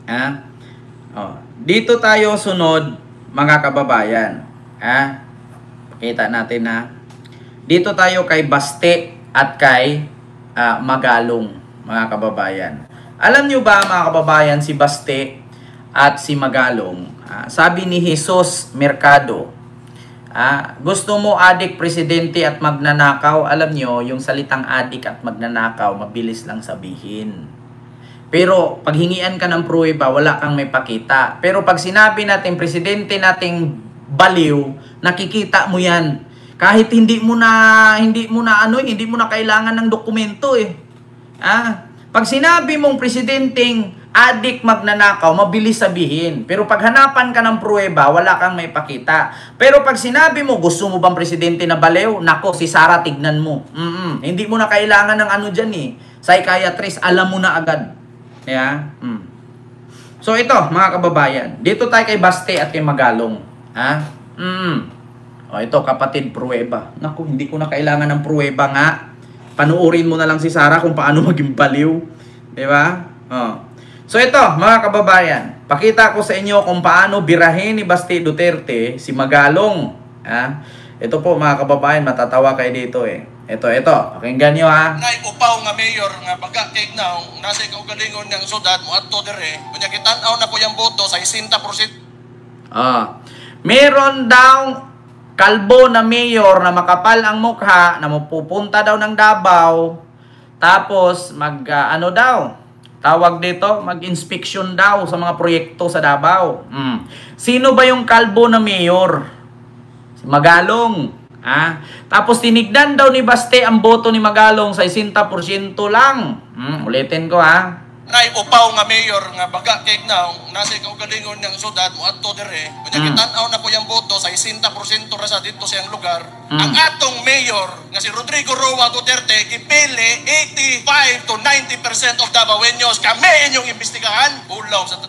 Ha? Oh, dito tayo sunod, mga kababayan. Ha? Pakita natin ha. Dito tayo kay Baste at kay Magalong, mga kababayan. Alam nyo ba, mga kababayan, si Baste at si Magalong, sabi ni Jesus Mercado, gusto mo adik presidente at magnanakaw? Alam nyo, yung salitang adik at magnanakaw, mabilis lang sabihin. Pero pag hingian ka ng pruweba, wala kang may pakita. Pero pag sinabi natin presidente nating baliw, nakikita mo yan. Kahit hindi mo na kailangan ng dokumento eh. Pag sinabi mong presidenteng adik magnanakaw, mabilis sabihin. Pero pag hanapan ka ng pruweba, wala kang may pakita. Pero pag sinabi mo, gusto mo bang presidente na baliw? Nako, si Sara tignan mo. Hindi mo na kailangan ng ano dyan eh. Psychiatrist, alam mo na agad. Yeah? So ito, mga kababayan, dito tayo kay Baste at kay Magalong. O ito, kapatid pruweba. Naku, hindi ko na kailangan ng pruweba nga. Panuorin mo na lang si Sara kung paano maging baliw. Diba? So ito, mga kababayan, pakita ko sa inyo kung paano birahin ni Baste Duterte si Magalong. Ito po, mga kababayan, matatawa kayo dito eh. Ito, pakinggan nyo ha. Naiupaw nga mayor nga baga kay now, nasa kaugalingon ng sudad mo at to dire, kunya kitanaw na ko yung boto sa 60%. Meron daw kalbo na mayor na makapal ang mukha na mapupunta daw ng Davao, tapos tawag dito, mag-inspection daw sa mga proyekto sa Davao. Sino ba yung kalbo na mayor? Si Magalong. Tapos tinignan daw ni Baste ang boto ni Magalong sa 60% lang. Ulitin ko ha. Naiupaw nga mayor nga baga kay now, nasa kaugalingon ng sudad mo at to dire, kunya kitanaw na ko yung boto sa 60% ra sa dito sa lugar. Ang atong mayor nga si Rodrigo Roa Duterte gipili 85 to 90% of Davaoenos kami inyong imbestigahan. Ulaw sa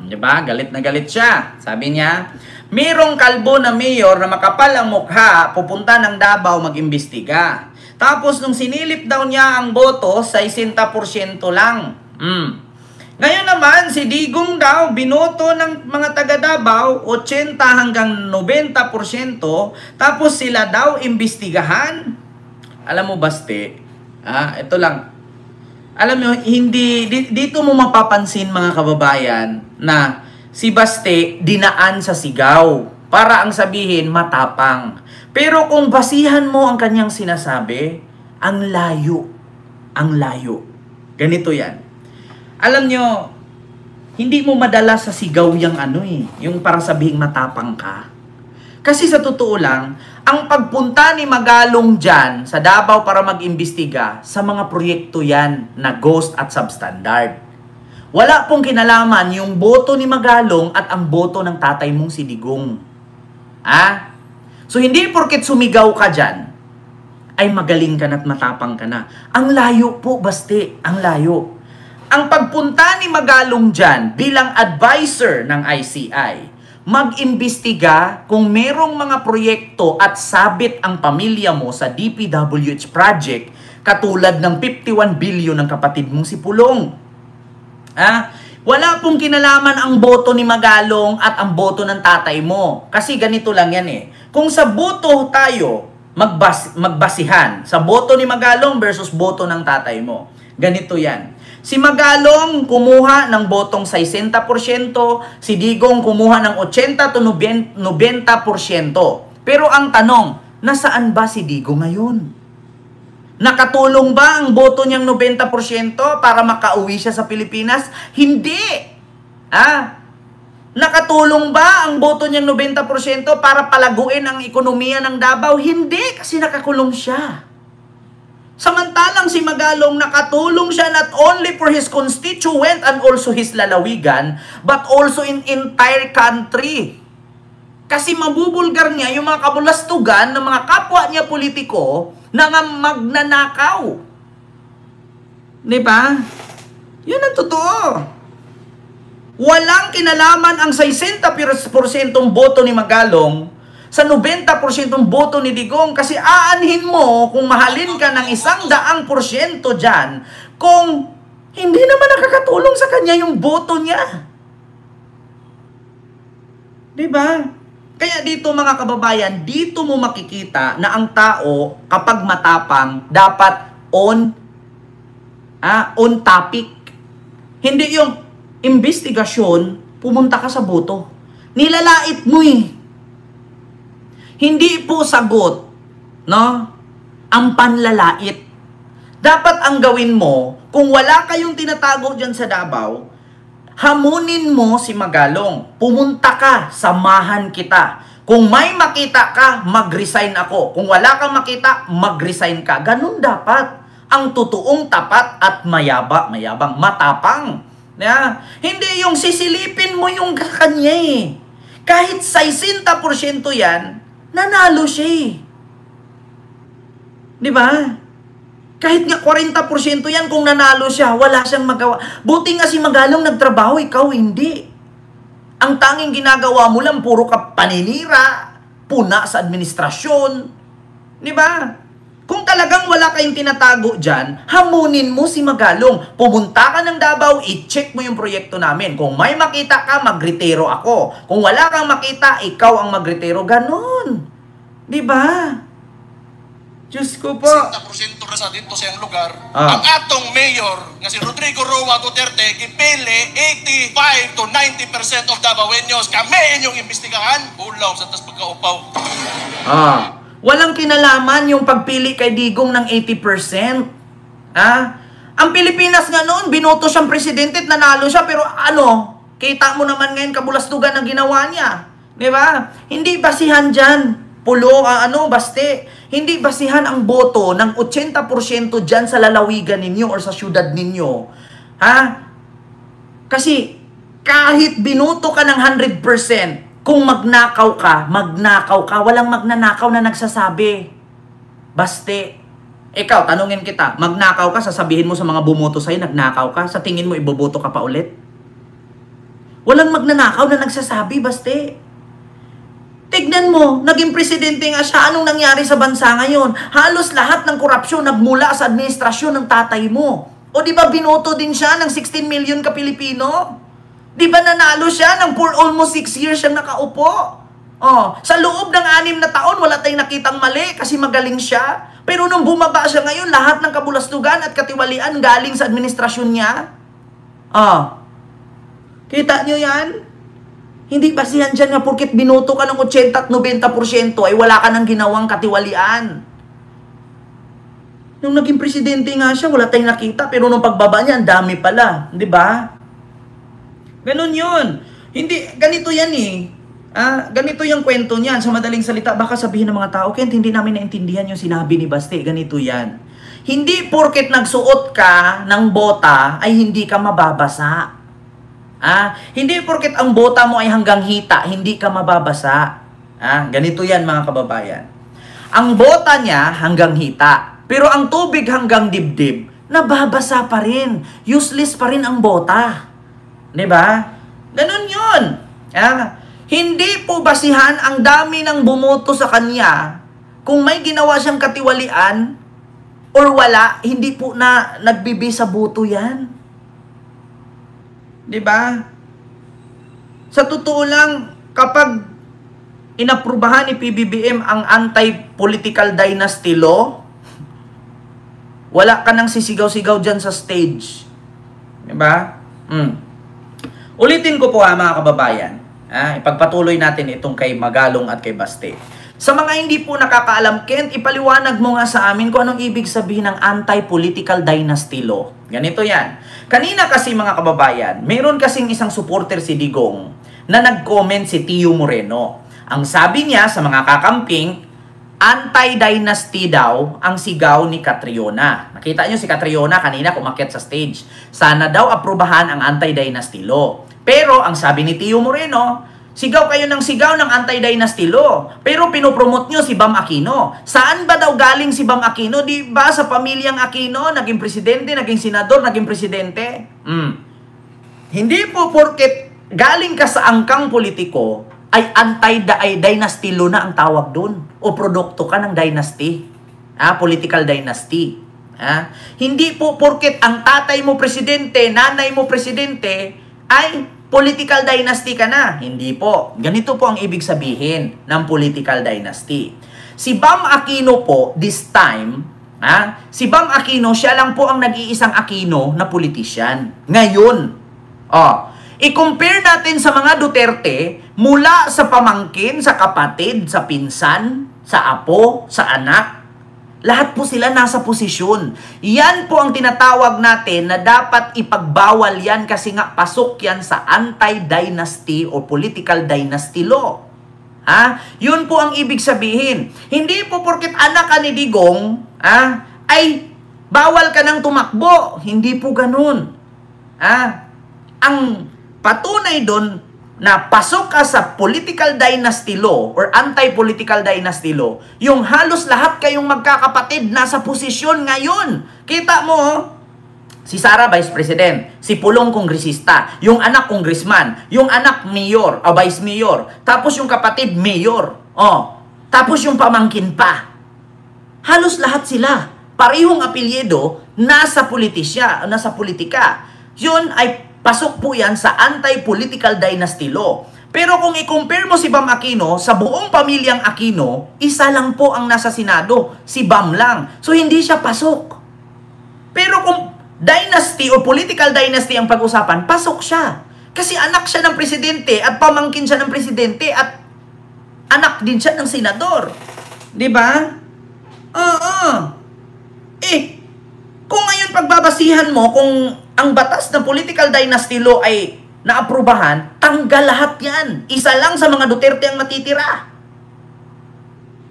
diba? Galit na galit siya. Sabi niya, merong kalbo na mayor na makapal ang mukha, pupunta ng Davao mag-imbestiga. Tapos nung sinilip daw niya ang boto sa 60% lang. Ngayon naman, si Digong daw, binoto ng mga taga Davao, 80 hanggang 90%, tapos sila daw imbestigahan. Alam mo, Baste, ito lang. Alam mo, dito mo mapapansin, mga kababayan, na si Baste dinaan sa sigaw para ang sabihin matapang. Pero kung basihan mo ang kanyang sinasabi, ang layo. Ang layo. Ganito yan. Alam nyo, hindi mo madala sa sigaw yung para sabihing matapang ka. Kasi sa totoo lang, ang pagpunta ni Magalong dyan sa Davao para mag-imbestiga, sa mga proyekto yan na ghost at substandard. Wala pong kinalaman yung boto ni Magalong at ang boto ng tatay mong si Digong. So hindi porket sumigaw ka dyan, ay magaling ka na't matapang ka na. Ang layo po, Baste, ang layo. Ang pagpunta ni Magalong dyan bilang advisor ng ICI, mag-imbestiga kung merong mga proyekto at sabit ang pamilya mo sa DPWH project katulad ng 51 billion ng kapatid mong si Pulong. Wala pong kinalaman ang boto ni Magalong at ang boto ng tatay mo. Kasi ganito lang yan eh. Kung sa boto tayo magbasihan, sa boto ni Magalong versus boto ng tatay mo, ganito yan. Si Magalong kumuha ng botong 60%, si Digong kumuha ng 80 to 90%. Pero ang tanong, nasaan ba si Digong ngayon? Nakatulong ba ang boto niyang 90% para makauwi siya sa Pilipinas? Hindi! Nakatulong ba ang boto niyang 90% para palaguin ang ekonomiya ng Davao? Hindi, kasi nakakulong siya. Samantalang si Magalong nakatulong siya not only for his constituent and also his lalawigan, but also in entire country. Kasi mabubulgar niya yung mga kabulastugan ng mga kapwa niya politiko na magnanakaw. Diba? Yun ang totoo. Walang kinalaman ang 60% boto ni Magalong sa 90% boto ni Digong, kasi aanhin mo kung mahalin ka ng 100% dyan kung hindi naman nakakatulong sa kanya yung boto niya. 'Di ba? Kaya dito mga kababayan, dito mo makikita na ang tao kapag matapang dapat on topic. Hindi yung investigasyon, pumunta ka sa boto. Nilalait mo eh. Hindi po sagot, no? Ang panlalait. Dapat ang gawin mo, kung wala kayong tinatago dyan sa Davao, hamunin mo si Magalong. Pumunta ka, samahan kita. Kung may makita ka, mag-resign ako. Kung wala kang makita, mag-resign ka. Ganun dapat. Ang totoong tapat at mayabang, matapang. Yeah? Hindi yung sisilipin mo yung kanya eh. Kahit 60% yan, nanalo siya eh. Di ba? Kahit nga 40% yan, kung nanalo siya, wala siyang magawa. Buti nga si Magalong nagtrabaho, ikaw hindi. Ang tanging ginagawa mo lang, puro ka paninira, puna sa administrasyon. Di ba? Kung talagang wala kayong tinatago dyan, hamunin mo si Magalong. Pumunta ka ng Davao, i-check mo yung proyekto namin. Kung may makita ka, magritero ako. Kung wala kang makita, ikaw ang magritero. Ganon. Di ba? Diyos ko po. 60% na sa dito sa lugar. Ang atong mayor, nga si Rodrigo Roa Duterte, gipili 85 to 90% of Davaoenos. Kami inyong imbestigahan. Ulaw sa tas pagkaupaw. Walang kinalaman yung pagpili kay Digong ng 80%. Ang Pilipinas nga noon, binoto siyang presidente at nanalo siya, pero kita mo naman ngayon kabulastugan ang ginawa niya. Di ba? Hindi basihan dyan. Baste. Hindi basihan ang boto ng 80% dyan sa lalawigan ninyo or sa syudad ninyo. Kasi kahit binoto ka ng 100%, kung magnakaw ka, walang magnanakaw na nagsasabi. Baste. Ikaw, tanungin kita, magnakaw ka, sasabihin mo sa mga bumoto sa'yo, nagnakaw ka, sa tingin mo iboboto ka pa ulit? Walang magnanakaw na nagsasabi, baste. Tignan mo, naging presidente nga siya, anong nangyari sa bansa ngayon? Halos lahat ng korupsyon nagmula sa administrasyon ng tatay mo. O di ba binoto din siya ng 16 million ka Pilipino? Di ba nanalo siya ng for almost 6 years siyang nakaupo? Sa loob ng 6 na taon, wala tayong nakitang mali kasi magaling siya. Pero nung bumaba siya ngayon, lahat ng kabulastugan at katiwalian galing sa administrasyon niya. Kita nyo yan? Hindi basihan dyan nga porket binoto ka ng 80 at 90% ay wala ka nang ginawang katiwalian. Nung naging presidente nga siya, wala tayong nakita. Pero nung pagbaba niya, ang dami pala. Di ba? Ganun yun. Hindi, ganito yan eh. Ganito yung kwento niyan. Sa madaling salita, baka sabihin ng mga tao, Kent, hindi namin naintindihan yung sinabi ni Baste. Ganito yan. Hindi porket nagsuot ka ng bota ay hindi ka mababasa. Hindi porket ang bota mo ay hanggang hita, hindi ka mababasa. Ganito yan mga kababayan. Ang bota niya hanggang hita, pero ang tubig hanggang dibdib, nababasa pa rin. Useless pa rin ang bota. Diba? Ganun yun. Hindi po basihan ang dami ng bumoto sa kanya. Kung may ginawa siyang katiwalian or wala, hindi po na nagbibi sa boto yan. Diba? Sa totoo lang, kapag inaprubahan ni PBBM ang anti-political dynasty law, wala ka nang sisigaw-sigaw dyan sa stage. Diba? Ulitin ko po mga kababayan. Ipagpatuloy natin itong kay Magalong at kay Baste. Sa mga hindi po nakakaalam, Kent, ipaliwanag mo nga sa amin kung anong ibig sabihin ng anti-political dynasty law. Ganito yan. Kanina kasi mga kababayan, mayroon kasing isang supporter si Digong na nag-comment si Tio Moreno. Ang sabi niya sa mga kakamping, anti-dynasty daw ang sigaw ni Catriona. Nakita niyo si Catriona kanina umakyat sa stage. Sana daw aprubahan ang anti-dynasty law. Pero ang sabi ni Tio Moreno, sigaw kayo ng sigaw ng anti-dynasty law. Pero pinopromote nyo si Bam Aquino. Saan ba daw galing si Bam Aquino? Di ba sa pamilyang Aquino, naging presidente, naging senador, naging presidente? Hindi po porket galing ka sa angkang politiko, ay anti-dynasty law na ang tawag dun. O produkto ka ng dynasty. Political dynasty. Hindi po porket ang tatay mo presidente, nanay mo presidente, ay political dynasty ka na. Hindi po. Ganito po ang ibig sabihin ng political dynasty. Si Bam Aquino po, this time, si Bam Aquino, siya lang po ang nag-iisang Aquino na politician. Ngayon, i-compare natin sa mga Duterte, mula sa pamangkin, sa kapatid, sa pinsan, sa apo, sa anak, lahat po sila nasa posisyon. Yan po ang tinatawag natin na dapat ipagbawal yan kasi nga pasok yan sa anti-dynasty o political dynasty law. Yun po ang ibig sabihin. Hindi po porket anak ka ni Digong, ay bawal ka nang tumakbo. Hindi po ganun. Ang patunay doon na pasok ka sa political dynasty law or anti-political dynasty law, yung halos lahat kayong magkakapatid nasa posisyon ngayon. Kita mo, si Sara Vice President, si Pulong kongresista, yung anak congressman, yung anak mayor o vice mayor, tapos yung kapatid mayor, tapos yung pamangkin pa. Halos lahat sila, parehong apelyido, nasa politika. Yun ay pasok po yan sa anti-political dynasty law. Pero kung i-compare mo si Bam Aquino, sa buong pamilyang Aquino, isa lang po ang nasa Senado, si Bam lang. So hindi siya pasok. Pero kung dynasty o political dynasty ang pag-usapan, pasok siya. Kasi anak siya ng presidente at pamangkin siya ng presidente at anak din siya ng senador. Di ba? Kung ngayon pagbabasihan mo, kung ang batas ng political dynasty law ay naaprubahan, tanggal lahat yan. Isa lang sa mga Duterte ang matitira.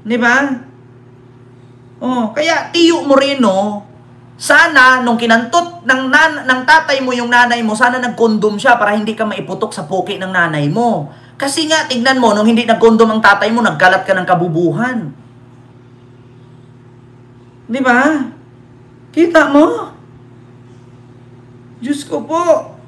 Di ba? Kaya Tiyo Moreno, sana nung kinantot ng tatay mo yung nanay mo, sana nag-condom siya para hindi ka maiputok sa poke ng nanay mo. Kasi nga, tignan mo, nung hindi nag-condom ang tatay mo, nagkalat ka ng kabubuhan. Di ba? Kita mo? Diyos ko po.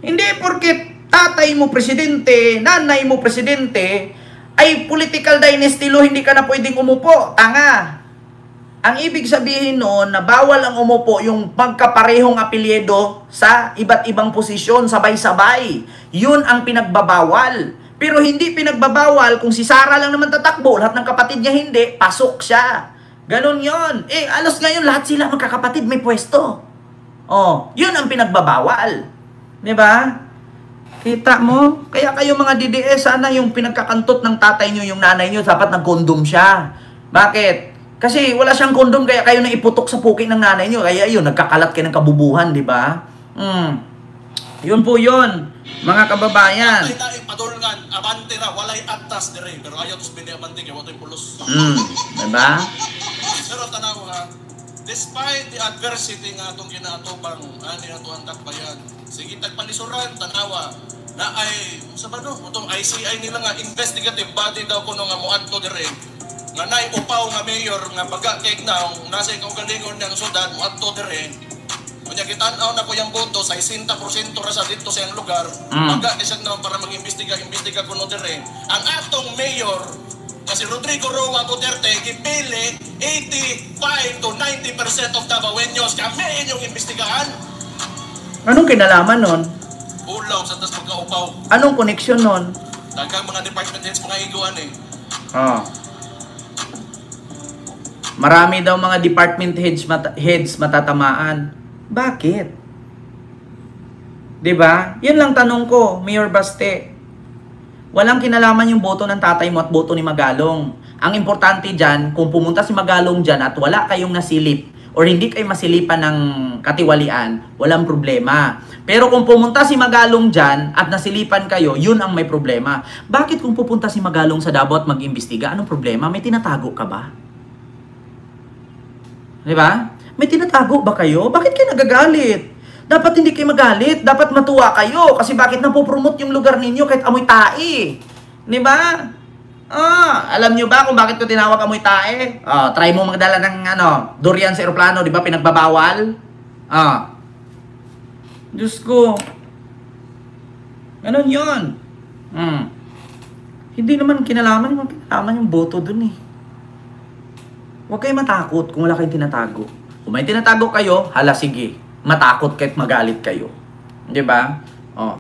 Hindi porket tatay mo presidente, nanay mo presidente, ay political dynasty law, hindi ka na pwedeng umupo. Tanga. Ang ibig sabihin noon na bawal ang umupo yung pagkaparehong apelyido sa iba't ibang posisyon, sabay-sabay. Yun ang pinagbabawal. Pero hindi pinagbabawal kung si Sara lang naman tatakbo, lahat ng kapatid niya hindi, pasok siya. Ganon yon. Alos ngayon lahat sila magkakapatid may pwesto. Yun ang pinagbabawal. Di ba? Kita mo? Kaya kayo mga DDS, sana yung pinagkakantot ng tatay nyo, yung nanay nyo, dapat nag-condom siya. Bakit? Kasi wala siyang condom, kaya kayo na iputok sa puki ng nanay nyo. Kaya yun, nagkakalat kayo ng kabubuhan, di ba? Yun po yun, mga kababayan. Ay padulngan, abante ra, walay atas dire, pero ayaw tos bini abante, kaya wato yung pulos. Di ba? Pero tanaw despite the adversity nga atong ginaatubang ani ato ang takbayan, sige tagpalisuran tanawa na ay sa ba no utong ICI nila nga investigative body daw kuno nga moadto dire nga nay upaw nga mayor nga baga kay na nasa ikaw galingon ng syudad moadto dire unya kitan-aw na ko yang boto sa 60% ra sa dito sa iyang lugar baga kisag na para mag-imbestiga kuno dire ang atong mayor kasi Rodrigo Roa Duterte gipili 85 to 90% of Davaoeños kami inyong imbestigahan. Anong kinalaman nun? Ulaw sa tas magkaupaw. Anong koneksyon nun? Daghang mga department heads mga iguan Marami daw mga department heads matatamaan. Bakit? 'Di ba? Yun lang tanong ko, Mayor Baste. Walang kinalaman yung boto ng tatay mo at boto ni Magalong. Ang importante dyan, kung pumunta si Magalong dyan at wala kayong nasilip or hindi kayo masilipan ng katiwalian, walang problema. Pero kung pumunta si Magalong dyan at nasilipan kayo, yun ang may problema. Bakit kung pupunta si Magalong sa Davao at mag-imbestiga, anong problema? May tinatago ka ba? Di ba? May tinatago ba kayo? Bakit kayo nagagalit? Dapat hindi kayo magalit. Dapat matuwa kayo. Kasi bakit napopromote yung lugar ninyo kahit amoy tae? Di ba? Alam nyo ba kung bakit ko tinawag amoy tae? Try mo magdala ng durian sa aeroplano. Di ba pinagbabawal? Diyos ko. Ganon yun. Hindi naman kinalaman yung boto dun eh. Huwag kayo matakot kung wala kayong tinatago. Kung may tinatago kayo, hala sige. Matakot kahit magalit kayo. 'Di ba?